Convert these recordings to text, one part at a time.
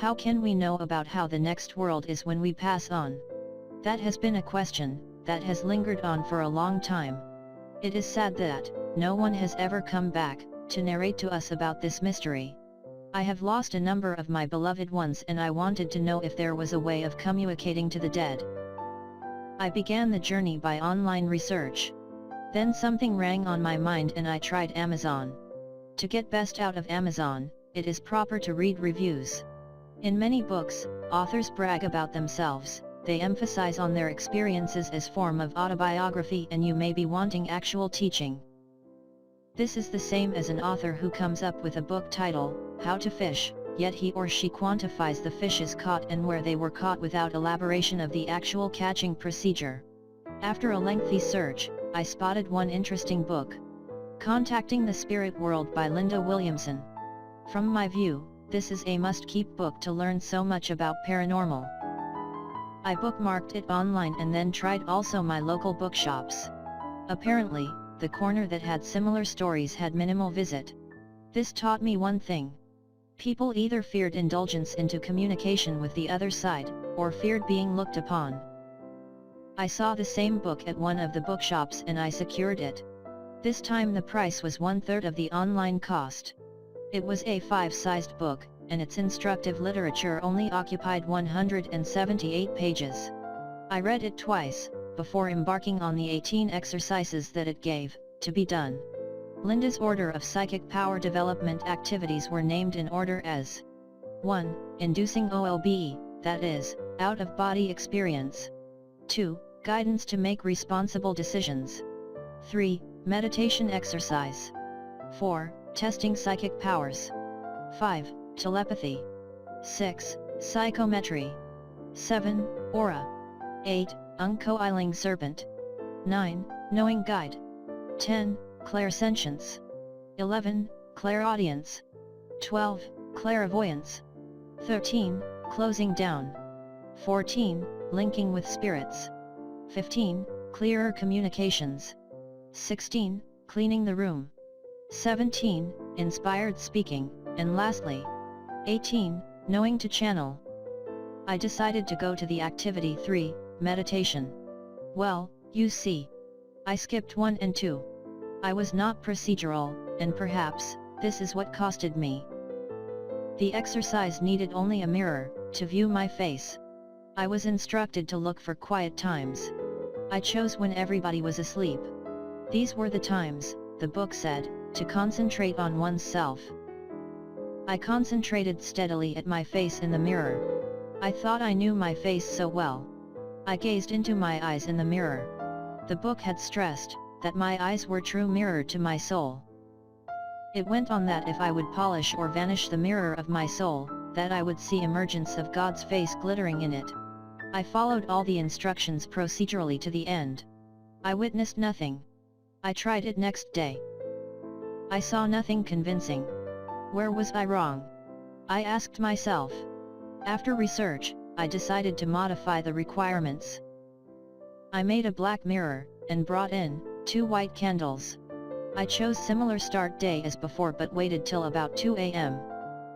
How can we know about how the next world is when we pass on? That has been a question that has lingered on for a long time. It is sad that no one has ever come back to narrate to us about this mystery. I have lost a number of my beloved ones, and I wanted to know if there was a way of communicating to the dead. I began the journey by online research. Then something rang on my mind and I tried Amazon. To get best out of Amazon, it is proper to read reviews. In many books, authors brag about themselves. They emphasize on their experiences as form of autobiography, and you may be wanting actual teaching. This is the same as an author who comes up with a book title, How to Fish, yet he or she quantifies the fishes caught and where they were caught without elaboration of the actual catching procedure. After a lengthy search, I spotted one interesting book, Contacting the Spirit World by Linda Williamson. From my view, this is a must-keep book to learn so much about paranormal. I bookmarked it online and then tried also my local bookshops. Apparently, the corner that had similar stories had minimal visit. This taught me one thing. People either feared indulgence into communication with the other side, or feared being looked upon. I saw the same book at one of the bookshops and I secured it. This time the price was 1/3 of the online cost. It was a 5-sized book, and its instructive literature only occupied 178 pages. I read it twice, before embarking on the 18 exercises that it gave to be done. Linda's order of psychic power development activities were named in order as 1. Inducing OLBE, that is, out-of-body experience. 2. Guidance to make responsible decisions. 3. Meditation exercise. 4. Testing psychic powers. 5. Telepathy. 6. Psychometry. 7. Aura. 8. Uncoiling serpent. 9. Knowing guide. 10. Clairsentience. 11. Clairaudience. 12. Clairvoyance. 13. Closing down. 14. Linking with spirits. 15. Clearer communications. 16. Cleaning the room. 17. Inspired speaking, and lastly, 18. Knowing to channel. I decided to go to the activity 3, meditation. Well, you see, I skipped 1 and 2. I was not procedural, and perhaps, this is what costed me. The exercise needed only a mirror to view my face. I was instructed to look for quiet times. I chose when everybody was asleep. These were the times, the book said, to concentrate on oneself. I concentrated steadily at my face in the mirror. I thought I knew my face so well. I gazed into my eyes in the mirror. The book had stressed that my eyes were true mirror to my soul. It went on that if I would polish or vanish the mirror of my soul, that I would see emergence of God's face glittering in it. I followed all the instructions procedurally to the end. I witnessed nothing. I tried it next day. I saw nothing convincing. Where was I wrong? I asked myself. After research, I decided to modify the requirements. I made a black mirror, and brought in 2 white candles. I chose similar start day as before but waited till about 2 a.m.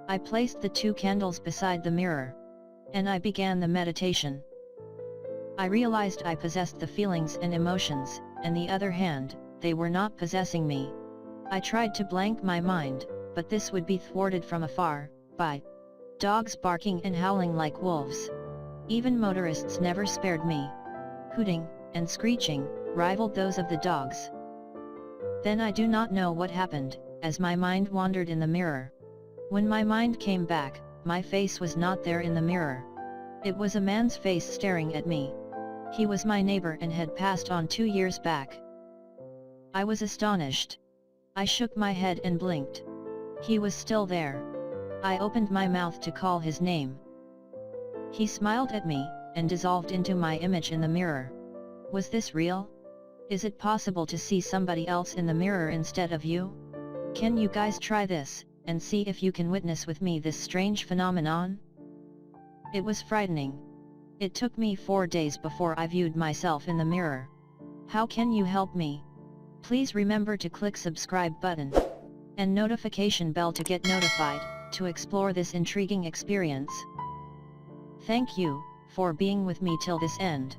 I placed the 2 candles beside the mirror. And I began the meditation. I realized I possessed the feelings and emotions, on the other hand, they were not possessing me. I tried to blank my mind, but this would be thwarted from afar, by dogs barking and howling like wolves. Even motorists never spared me. Hooting and screeching rivaled those of the dogs. Then I do not know what happened, as my mind wandered in the mirror. When my mind came back, my face was not there in the mirror. It was a man's face staring at me. He was my neighbor and had passed on 2 years back. I was astonished. I shook my head and blinked. He was still there. I opened my mouth to call his name. He smiled at me, and dissolved into my image in the mirror. Was this real? Is it possible to see somebody else in the mirror instead of you? Can you guys try this, and see if you can witness with me this strange phenomenon? It was frightening. It took me 4 days before I viewed myself in the mirror. How can you help me? Please remember to click subscribe button and notification bell to get notified, to explore this intriguing experience. Thank you, for being with me till this end.